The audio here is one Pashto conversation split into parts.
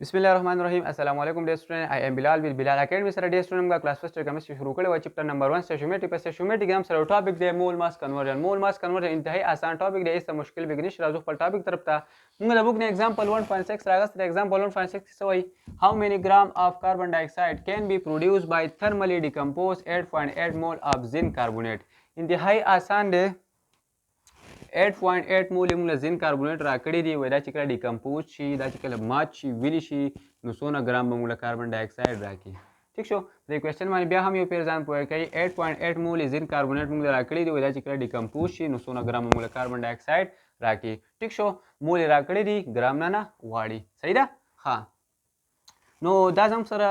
बिस्मिल्लाहिर्रहमानिर्रहीम अस्सलाम वालेकुम dear student I am Bilal with Bilal academy sir dear student का क्लास फर्स्ट केमिस्ट्री शुरू करे चैप्टर नंबर 1 स्टोइकियोमेट्री के हम सर टॉपिक दे मोल मास कन्वर्जन इंतहाई आसान टॉपिक दे इस मुश्किल बिगनिश राजू पर टॉपिक तरफ था मुंगा बुक ने एग्जांपल 1.6 रागस एग्जांपल 1.6 सवई how many gram of carbon dioxide can be produced by thermally decompose 8.8 mole of zinc carbonate इंतहाई आसान दे 8.8 मोल موږ زین کاربونیټ راکړی دی وای دا چې کله ډیکمپوز شي دا چې کله مات شي ویلی شي نو څونه ګرام به موږ کاربن ډای اکساید راکړي ٹھیک شو د کوېسچن باندې بیا هم یو پیر ځان پوهه کوي 8.8 مول زین کاربونیټ موږ راکړی دی وای دا چې کله ډیکمپوز شي نو څونه ګرام موږ کاربن ډای اکساید راکړي ٹھیک شو مول راکړی دی ګرام نه واړي صحیح ده ها نو دا زم سره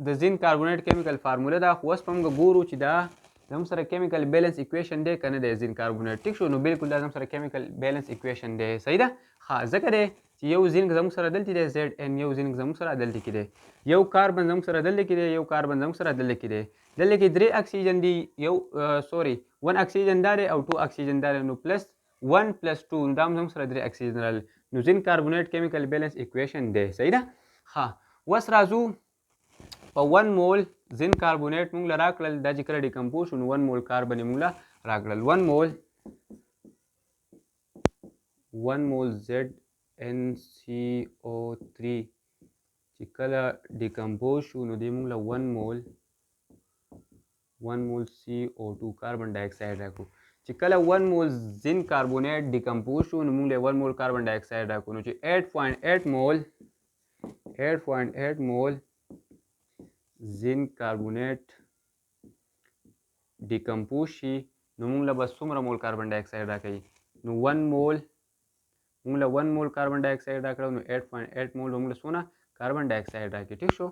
د زین کاربونیټ کیمیکل فارموله ده خو اوس په موږ ګورو چې دا زموږ سره کیمیکل بیلنس اکویشن دی کنه دی زین کاربونیټ ټیک شو نو بالکل دا زموږ سره کیمیکل بیلنس اکویشن دی صحیح ده ها ځکه دی چې یو زینک زموږ سره دلته دی زد ان یو زینک زموږ سره دلته کې دی یو کاربن زموږ سره دلته کې دی یو کاربن زموږ سره دلته کې دی دلته کې درې اکسیجن دی یو سوري 1 اکسیجن دا دی او 2 اکسیجن دا دی نو پلس 1 پلس 2 دا زموږ سره درې اکسیجن راغلي نو زین کاربونیټ کیمیکل بیلنس اکویشن دی صحیح ده ها اوس راځو په 1 مول زین کاربونیټ موږ له راکړل دا چې کله ډیکمپوز شو نو 1 مول کاربن یې موږ له راکړل 1 مول زد ان سی او 3 چې کله ډیکمپوز شو نو دی موږ له 1 مول سی او 2 کاربن ډای اکساید راکړو چې کله 1 مول زین کاربونیټ ډیکمپوز شو نو موږ له 1 مول کاربن ډای اکساید راکړو نو چې 8.8 مول زین کاربونیټ ډیکمپوز شي نو موږ له به څومره مول کاربن ډای اکساید راکوي نو 1 مول موږ له 1 مول کاربن ډای اکساید راکړو نو 8.8 مول موږ له څونه کاربن ډای اکساید راکوي ټیک شو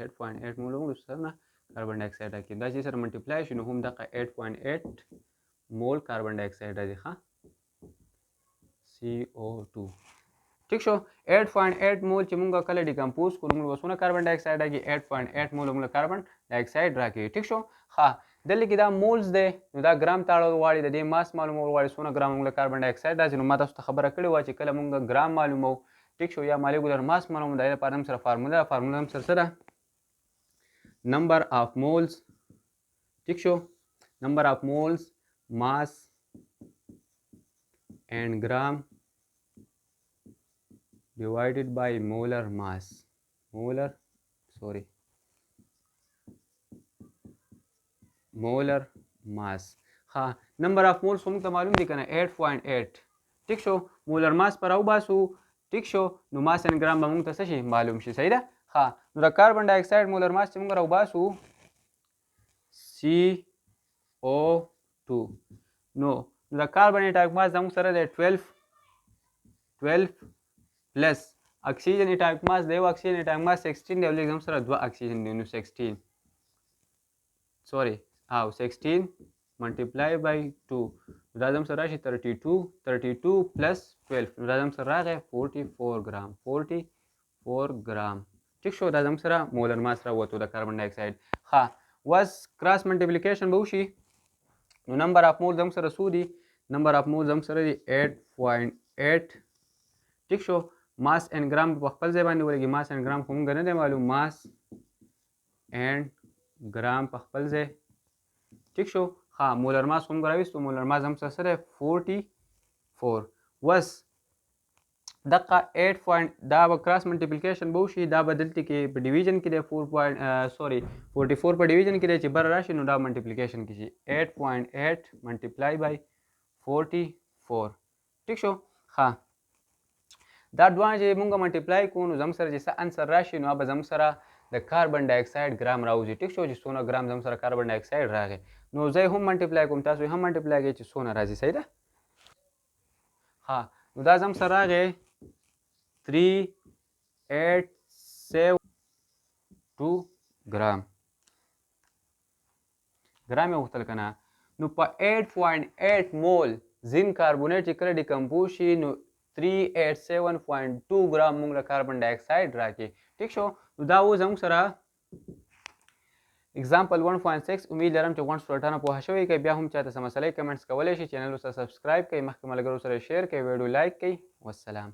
8.8 مول موږ له څونه کاربن ډای اکساید راکوي دا چې سره ملټیپلای شي نو هم دغه 8.8 مول کاربن ډای اکساید راځي ښه CO2 ٹھیک شو 8.8 مول چې موږ کله ډیکمپوز کړو موږ وسونه کاربن ډای اکساید راکړي 8.8 مول موږ کاربن ډای اکساید راکړي ٹھیک شو ها دلته کې دا مولز دی نو دا ګرام تاړه غواړي د دې ماس معلومول غواړي څونه ګرام موږ کاربن ډای اکساید راځي نو ما تاسو ته خبره کړې وه چې کله موږ ګرام معلومو ټیک شو یا مالیکولر ماس معلومو د هغې لپاره هم سره فارموله هم سره څه ده نمبر آف مولز ټیک شو نمبر آف مولز ماس اینڈ ګرام divided by molar mass ها نمبر اف مولز موږ ته معلوم دي کنه 8.8 ټیک شو مولر ماس پر او باسو ټیک شو نو ماس ان ګرام به موږ ته څه شي معلوم شي صحیح ده ها نو د کاربن ډای اکساید مولر ماس چې موږ راو باسو CO2 نو د کاربن اټاک ماس زموږ سره دی 12 پلس اکسیجن اټاک ماس د یو اکسیجن اټاک ماس 16 دی او لږ زموږ سره 2 اکسیجن دی نو 16 ملټیپلای بای 2 دا زموږ سره راشي 32 پلس 12 نو دا زموږ سره راغی 44 ګرام ټیک شو دا زموږ سره مولر ماس راووتو د کاربن ډای اکساید ها اوس کراس ملټیپلیکیشن به وشي نو نمبر اف مول زموږ سره څو دي نمبر اف مول زموږ سره دی 8.8 ټیک شو ماس اینڈ ګرام په خپل ځای باندې ولګي ماس اینڈ ګرام خو موږ نه دی معلوم ماس اینڈ ګرام په خپل ځای ټیک شو ها مولر ماس هم راویستو مولر ماس هم سره 44 وس دقه 8 دا به کراس ملټیپلیکیشن به وشي دا به دلته کې په ډیویژن کې دی 44 په ډیویژن کې دی چې بره راشي نو دا ملټیپلیکیشن کې شي 8.8 ملټیپلای بای 44 ټیک شو ها دا دوه چې موږ ملټیپلای کوو نو زموږ سره چې څه انسر راشي نو به زموږ سره د کاربن ډای اکساید ګرام راوځي ټیک شو چې څونه ګرام زموږ سره کاربن ډای اکساید راغی نو زه یې هم ملټیپلای کوم تاسو یې هم ملټیپلای کوئ چې څونه راځي صحیح ده ها نو دا زموږ سره راغی 3872 ګرام ګرام یې غوښتل که نه نو په 8.8 مول زین کاربونیټ چې کله ډیکمپوز شي نو 387.2 ګرام موږ له کاربن ډای اکساید راکړي ټیک شو نو دا و زموږ سره اگزامپل 1.6 امید لرم چې غونډ سټوډنټانو پوه شوي که بیا هم چاته څه مسئلې کمنټس کولی شي چینل ورسره سبسکرایب کړئ مخکې ملګرو سره شیر کړئ ویډیو لایک کړئ والسلام